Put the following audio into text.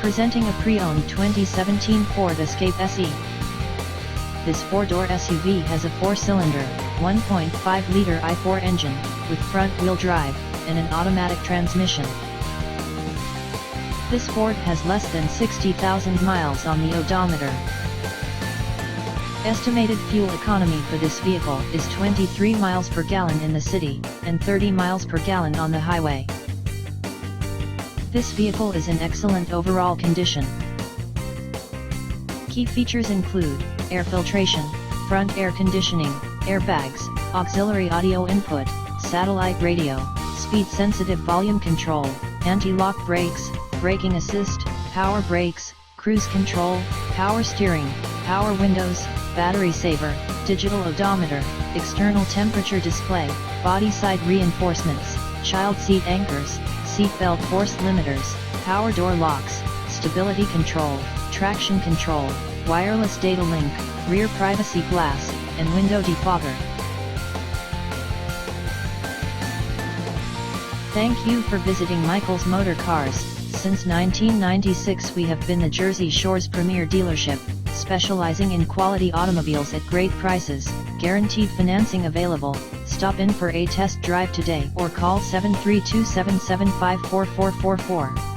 Presenting a pre-owned 2017 Ford Escape SE. This four-door SUV has a four-cylinder, 1.5-liter i4 engine, with front-wheel drive, and an automatic transmission. This Ford has less than 60,000 miles on the odometer. Estimated fuel economy for this vehicle is 23 miles per gallon in the city, and 30 miles per gallon on the highway. This vehicle is in excellent overall condition. Key features include air filtration, front air conditioning, airbags, auxiliary audio input, satellite radio, speed-sensitive volume control, anti-lock brakes, braking assist, power brakes, cruise control, power steering, power windows, battery saver, digital odometer, external temperature display, body side reinforcements, child seat anchors, seat belt force limiters, power door locks, stability control, traction control, wireless data link, rear privacy glass, and window defogger. Thank you for visiting Michael's Motorcars. Since 1996 we have been the Jersey Shore's premier dealership, specializing in quality automobiles at great prices, guaranteed financing available. Stop in for a test drive today or call 732-775-4444.